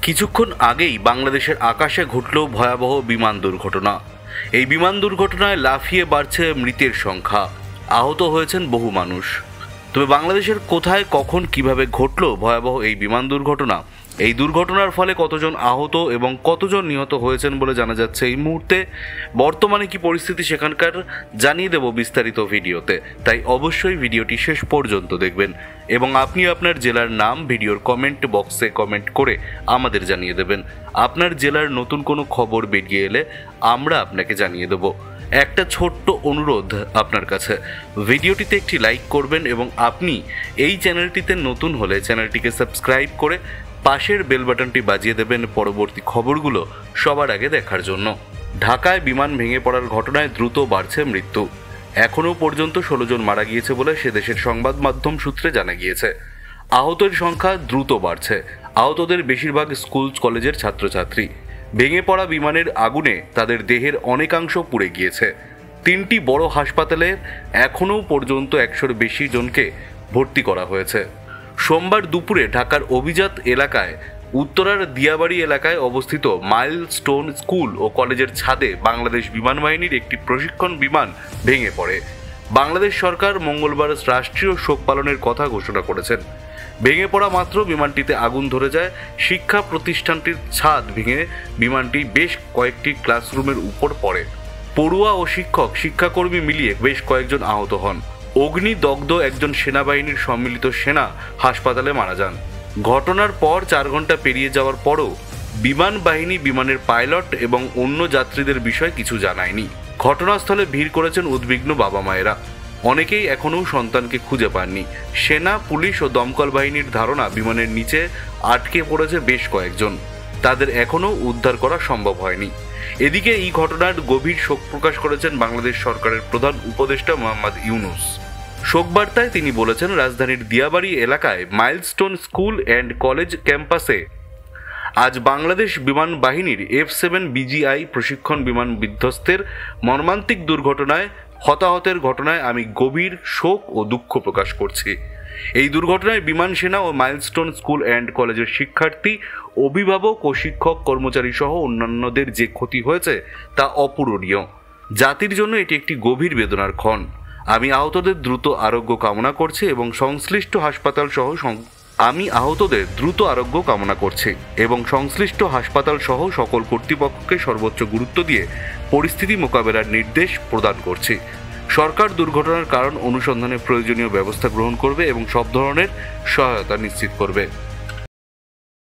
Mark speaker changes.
Speaker 1: কিছুক্ষণ আগেই বাংলাদেশের আকাশে ঘটল ভয়াবহ বিমান দুর্ঘটনা। এই বিমান দুর্ঘটনায় লাফিয়ে বাড়ছে মৃতের সংখ্যা, আহত হয়েছেন বহু মানুষ। তবে বাংলাদেশের কোথায়, কখন, কিভাবে ঘটল ভয়াবহ এই বিমান দুর্ঘটনা, এই দুর্ঘটনার ফলে কতজন আহত এবং কতজন নিহত হয়েছেন বলে জানা যাচ্ছে এই মুহূর্তে, বর্তমানে কি পরিস্থিতি সেখানকার, জানিয়ে দেব বিস্তারিত ভিডিওতে। তাই অবশ্যই ভিডিওটি শেষ পর্যন্ত দেখবেন এবং আপনি আপনার জেলার নাম ভিডিওর কমেন্ট বক্সে কমেন্ট করে আমাদের জানিয়ে দেবেন। আপনার জেলার নতুন কোনো খবর বেরিয়ে এলে আমরা আপনাকে জানিয়ে দেব। একটা ছোট্ট অনুরোধ আপনার কাছে, ভিডিওটিতে একটি লাইক করবেন এবং আপনি এই চ্যানেলটিতে নতুন হলে চ্যানেলটিকে সাবস্ক্রাইব করে পাশের বেল বাটনটি বাজিয়ে দেবেন পরবর্তী খবরগুলো সবার আগে দেখার জন্য। ঢাকায় বিমান ভেঙে পড়ার ঘটনায় দ্রুত বাড়ছে মৃত্যু। এখনও পর্যন্ত 16 জন মারা গিয়েছে বলে সে দেশের সংবাদ মাধ্যম সূত্রে জানা গিয়েছে। আহতের সংখ্যা দ্রুত বাড়ছে। আহতদের বেশিরভাগ স্কুল কলেজের ছাত্রছাত্রী। ভেঙে পড়া বিমানের আগুনে তাদের দেহের অনেকাংশ পুড়ে গিয়েছে। 3টি বড় হাসপাতালে এখনও পর্যন্ত 100-র বেশি জনকে ভর্তি করা হয়েছে। সোমবার দুপুরে ঢাকার অভিজাত এলাকায় উত্তরার দিয়াবাড়ি এলাকায় অবস্থিত মাইলস্টোন স্কুল ও কলেজের ছাদে বাংলাদেশ বিমান বাহিনীর একটি প্রশিক্ষণ বিমান ভেঙে পড়ে। বাংলাদেশ সরকার মঙ্গলবার রাষ্ট্রীয় শোক পালনের কথা ঘোষণা করেছেন। ভেঙে পড়া মাত্র বিমানটিতে আগুন ধরে যায়। শিক্ষা প্রতিষ্ঠানটির ছাদ ভেঙে বিমানটি বেশ কয়েকটি ক্লাসরুমের উপর পড়ে। পড়ুয়া ও শিক্ষাকর্মী মিলিয়ে বেশ কয়েকজন আহত হন। অগ্নিদগ্ধ একজন সেনাবাহিনীর সম্মিলিত সেনা হাসপাতালে মারা যান। ঘটনার পর 4 ঘন্টা পেরিয়ে যাওয়ার পরও বিমান বাহিনী বিমানের পাইলট এবং অন্য যাত্রীদের বিষয়ে কিছু জানায়নি। ঘটনাস্থলে ভিড় করেছেন উদ্বিগ্ন বাবা মায়েরা। অনেকেই এখনও সন্তানকে খুঁজে পাননি। সেনা, পুলিশ ও দমকল বাহিনীর ধারণা বিমানের নিচে আটকে পড়েছে বেশ কয়েকজন। তাদের এখনও উদ্ধার করা সম্ভব হয়নি। এদিকে এই ঘটনার গভীর শোক প্রকাশ করেছেন বাংলাদেশ সরকারের প্রধান উপদেষ্টা মোহাম্মদ ইউনূস। শোকবার্তায় তিনি বলেছেন, রাজধানীর দিয়াবাড়ি এলাকায় মাইলস্টোন স্কুল অ্যান্ড কলেজ ক্যাম্পাসে আজ বাংলাদেশ বিমান বাহিনীর F-7 BGI প্রশিক্ষণ বিমান বিধ্বস্তের মর্মান্তিক দুর্ঘটনায় হতাহতের ঘটনায় আমি গভীর শোক ও দুঃখ প্রকাশ করছি। এই দুর্ঘটনায় বিমান সেনা ও মাইলস্টোন স্কুল অ্যান্ড কলেজের শিক্ষার্থী, অভিভাবক ও শিক্ষক কর্মচারী সহ অন্যান্যদের যে ক্ষতি হয়েছে তা অপূরণীয়। জাতির জন্য এটি একটি গভীর বেদনার ক্ষণ। আমি আহতদের দ্রুত আরোগ্য কামনা করছি এবং সংশ্লিষ্ট হাসপাতাল সহ সকল কর্তৃপক্ষকে সর্বোচ্চ গুরুত্ব দিয়ে পরিস্থিতি মোকাবেলার নির্দেশ প্রদান করছি। সরকার দুর্ঘটনার কারণ অনুসন্ধানে প্রয়োজনীয় ব্যবস্থা গ্রহণ করবে এবং সব ধরনের সহায়তা নিশ্চিত করবে।